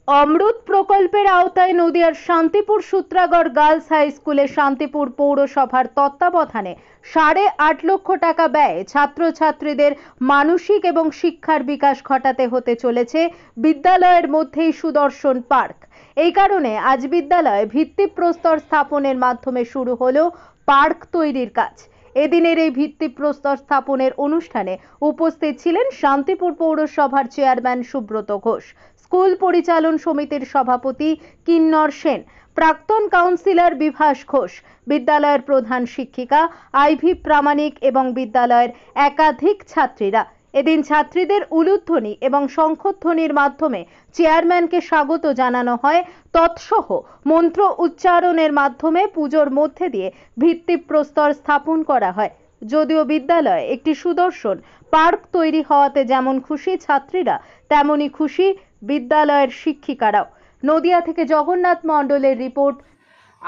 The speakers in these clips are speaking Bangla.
অমৃত প্রকল্পের আওতায় নদিয়ার শান্তিপুর সূত্রাগড় গার্লস হাই স্কুলে শান্তিপুর পৌরসভার তত্ত্বাবধানে 8.5 লক্ষ টাকা ব্যয়ে ছাত্রছাত্রীদের মানসিক এবং শিক্ষার বিকাশ ঘটাতে হতে চলেছে বিদ্যালয়ের মধ্যেই সুদর্শন পার্ক। এই কারণে আজ বিদ্যালয়ে ভিত্তিপ্রস্তর স্থাপনের মাধ্যমে শুরু হলো পার্ক তৈরির কাজ। এদিনের এই ভিত্তিপ্রস্তর স্থাপনের অনুষ্ঠানে উপস্থিত ছিলেন শান্তিপুর পৌরসভার চেয়ারম্যান সুব্রত ঘোষ, স্কুল পরিচালন সমিতির সভাপতি কিন্নর সেন, প্রাক্তন কাউন্সিলর বিভাস ঘোষ, বিদ্যালয়ের প্রধান শিক্ষিকা আইভি প্রামাণিক এবং বিদ্যালয়ের একাধিক ছাত্রীরা। এদিন ছাত্রীদের উলুধ্বনি এবং শঙ্খধ্বনির মাধ্যমে চেয়ারম্যানকে স্বাগত জানানো হয়। তৎসহ মন্ত্র উচ্চারণের মাধ্যমে পুজোর মধ্যে দিয়ে ভিত্তিপ্রস্তর স্থাপন করা হয়। যদিও বিদ্যালয়ে একটি সুদর্শন পার্ক তৈরি হওয়াতে যেমন খুশি ছাত্রীরা, তেমনি খুশি বিদ্যালয়ের শিক্ষিকারাও। নদিয়া থেকে জগন্নাথ মণ্ডলের রিপোর্ট।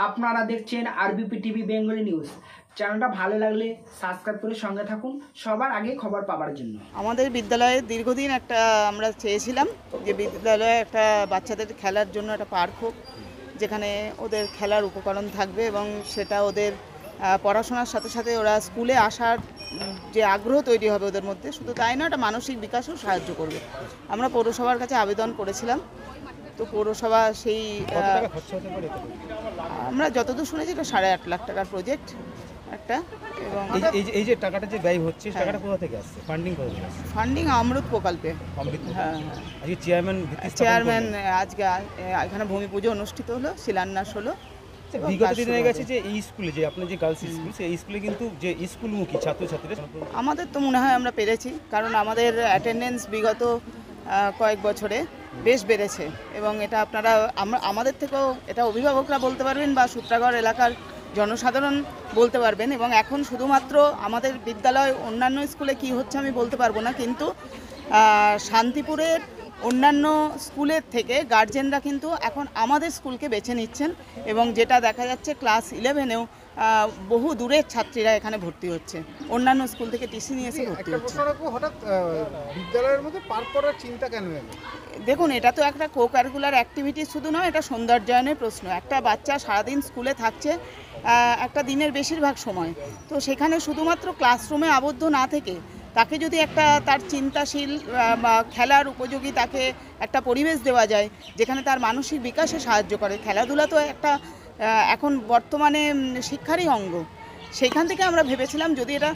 আপনারা দেখছেন আরবিপি টিভি বেঙ্গলি নিউজ। চ্যানেলটা ভালো লাগলে সাবস্ক্রাইব করে সঙ্গে থাকুন সবার আগে খবর পাওয়ার জন্য। আমাদের বিদ্যালয়ে দীর্ঘদিন আমরা চেয়েছিলাম যে বিদ্যালয়ে একটা বাচ্চাদের খেলার জন্য একটা পার্ক হোক, যেখানে ওদের খেলার উপকরণ থাকবে এবং সেটা ওদের পড়াশোনার সাথে সাথে ওরা স্কুলে আসার যে আগ্রহ তৈরি হবে ওদের মধ্যে, শুধু তাই না, একটা মানসিক বিকাশেও সাহায্য করবে। আমরা পৌরসভার কাছে আবেদন করেছিলাম, তো পৌরসভা সেই আমরা যতদূর শুনেছি এটা 8.5 লাখ টাকার প্রজেক্ট একটা। এবং এই যে টাকাটা যে ব্যয় হচ্ছে, টাকাটা কোথা থেকে আসছে? ফান্ডিং কোথা থেকে আসছে? ফান্ডিং অমৃত প্রকল্পে। হ্যাঁ, আজকে চেয়ারম্যান আজকে এখানে ভূমি পুজো অনুষ্ঠিত হলো, শিলান্যাস হলো। বিগত দিনে হয়ে গেছে যে এই স্কুলে, যে আপনার যে গার্লস স্কুল, সেই স্কুলে কিন্তু যে স্কুলমুখী ছাত্রছাত্রীরা, আমাদের তো মনে হয় আমরা পেরেছি, কারণ আমাদের অ্যাটেন্ডেন্স বিগত কয়েক বছরে বেশ বেড়েছে এবং এটা আপনারা আমাদের থেকেও এটা অভিভাবকরা বলতে পারবেন বা সূত্রাগড় এলাকার জনসাধারণ বলতে পারবেন। এবং এখন শুধুমাত্র আমাদের বিদ্যালয়, অন্যান্য স্কুলে কি হচ্ছে আমি বলতে পারবো না, কিন্তু শান্তিপুরের অন্যান্য স্কুলের থেকে গার্জেনরা কিন্তু এখন আমাদের স্কুলকে বেছে নিচ্ছেন এবং যেটা দেখা যাচ্ছে ক্লাস 11-এও বহু দূরের ছাত্রীরা এখানে ভর্তি হচ্ছে, অন্যান্য স্কুল থেকে টিসি নিয়ে এসে ভর্তি হচ্ছে। হঠাৎ বিদ্যালয়ের মধ্যে পার্ক করার চিন্তা কেন এলো? দেখুন, এটা তো একটা কো কারিকুলার অ্যাক্টিভিটি শুধু নয়, এটা সৌন্দর্যায়নের প্রশ্ন। একটা বাচ্চা সারাদিন স্কুলে থাকছে একটা দিনের বেশিরভাগ সময়, তো সেখানে শুধুমাত্র ক্লাসরুমে আবদ্ধ না থেকে তাকে যদি একটা তার চিন্তাশীল বা খেলার উপযোগী তাকে একটা পরিবেশ দেওয়া যায় যেখানে তার মানসিক বিকাশে সাহায্য করে। খেলাধুলা তো একটা এখন বর্তমানে শিক্ষারই অঙ্গ, সেইখান থেকে আমরা ভেবেছিলাম যদি এটা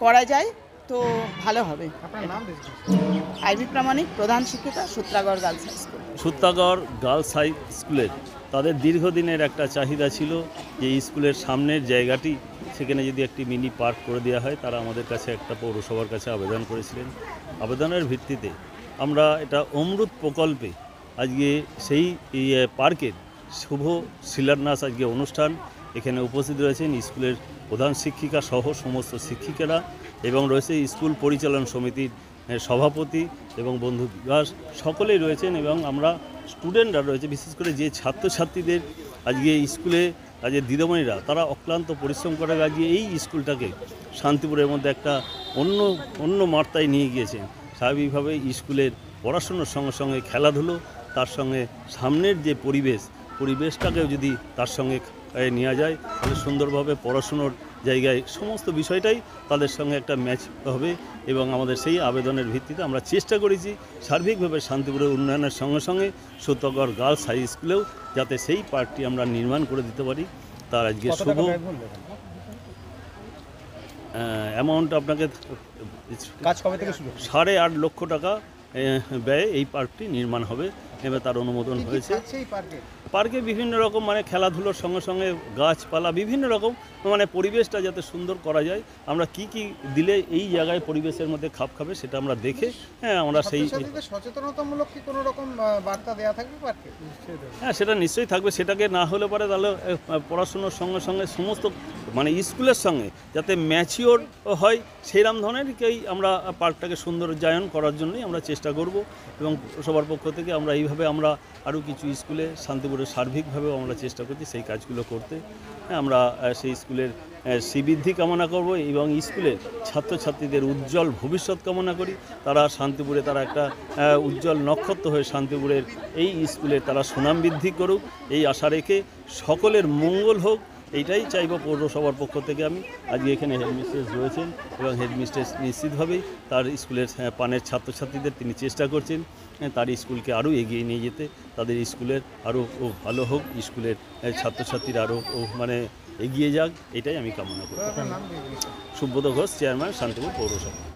করা যায় তো ভালো হবে। আপনার নাম? আইভি প্রামাণিক, প্রধান শিক্ষিকা, Sutragarh girls high school. Sutragarh girls high স্কুলের তাদের দীর্ঘদিনের একটা চাহিদা ছিল যে স্কুলের সামনের জায়গাটি, সেখানে যদি একটি মিনি পার্ক করে দেওয়া হয়। তারা আমাদের কাছে একটা পৌরসভার কাছে আবেদন করেছিলেন। আবেদনের ভিত্তিতে আমরা এটা অমৃত প্রকল্পে আজকে সেই পার্কের শুভ শিলান্যাস আজকে অনুষ্ঠান। এখানে উপস্থিত রয়েছেন স্কুলের প্রধান শিক্ষিকা সহ সমস্ত শিক্ষিকারা এবং রয়েছে স্কুল পরিচালন সমিতির সভাপতি এবং বন্ধু বিভাস, সকলেই রয়েছেন এবং আমরা স্টুডেন্টরা রয়েছে। বিশেষ করে যে ছাত্রছাত্রীদের আজকে স্কুলে আজকে দিদিমণিরা তারা অক্লান্ত পরিশ্রম করে আজকে এই স্কুলটাকে শান্তিপুরের মধ্যে একটা অন্য মাত্রায় নিয়ে গিয়েছেন। স্বাভাবিকভাবে স্কুলের পড়াশুনোর সঙ্গে সঙ্গে খেলাধুলো, তার সঙ্গে সামনের যে পরিবেশটাকেও যদি তার সঙ্গে নেওয়া যায় তাহলে সুন্দরভাবে পড়াশুনোর জায়গায় সমস্ত বিষয়টাই তাদের সঙ্গে একটা ম্যাচ হবে। এবং আমাদের সেই আবেদনের ভিত্তিতে আমরা চেষ্টা করেছি সার্বিকভাবে শান্তিপুরের উন্নয়নের সঙ্গে সঙ্গে সূত্রাগড় গার্লস হাই স্কুলেও যাতে সেই পার্কটি আমরা নির্মাণ করে দিতে পারি। তার আজকে শুভ অ্যামাউন্ট আপনাকে 8.5 লক্ষ টাকা ব্যয়ে এই পার্কটি নির্মাণ হবে। এবার তার অনুমোদন হয়েছে। পার্কে বিভিন্ন রকম খেলাধুলোর সঙ্গে সঙ্গে গাছপালা বিভিন্ন রকম পরিবেশটা যাতে সুন্দর করা যায়, আমরা কি দিলে এই জায়গায় পরিবেশের মধ্যে খাপ খাবে সেটা আমরা দেখে আমরা সেই সচেতনতামূলক কি কোনো রকম বার্তা দেওয়া থাকবে পার্কে? সেটা নিশ্চয়ই থাকবে। সেটাকে না হলে পারে তাহলে পড়াশুনোর সঙ্গে সঙ্গে সমস্ত স্কুলের সঙ্গে যাতে ম্যাচিওর হয় সেইরকম ধরনেরকেই আমরা পার্কটাকে সৌন্দর্যায়ন করার জন্যই আমরা চেষ্টা করব। এবং সবার পক্ষ থেকে আমরা এইভাবে আমরা আরও কিছু স্কুলে শান্তিপুরের সার্বিকভাবেও আমরা চেষ্টা করছি সেই কাজগুলো করতে। আমরা সেই স্কুলের শ্রীবৃদ্ধি কামনা করব এবং স্কুলের ছাত্রছাত্রীদের উজ্জ্বল ভবিষ্যৎ কামনা করি। তারা শান্তিপুরে তারা একটা উজ্জ্বল নক্ষত্র হয়ে শান্তিপুরের এই স্কুলের তারা সুনাম বৃদ্ধি করুক, এই আশা রেখে সকলের মঙ্গল হোক, এইটাই চাইব পৌরসভার পক্ষ থেকে। আমি আজকে এখানে হেডমিস্ট্রেস রয়েছেন এবং হেডমিস্ট্রেস নিশ্চিতভাবেই তার স্কুলের পানের ছাত্রছাত্রীদের তিনি চেষ্টা করছেন তার স্কুলকে আরও এগিয়ে নিয়ে যেতে, তাদের স্কুলের আরও ভালো হোক, স্কুলের ছাত্রছাত্রীরা আরও মানে এগিয়ে যাক, এটাই আমি কামনা করি। সুব্রত ঘোষ, চেয়ারম্যান, শান্তিপুর পৌরসভা।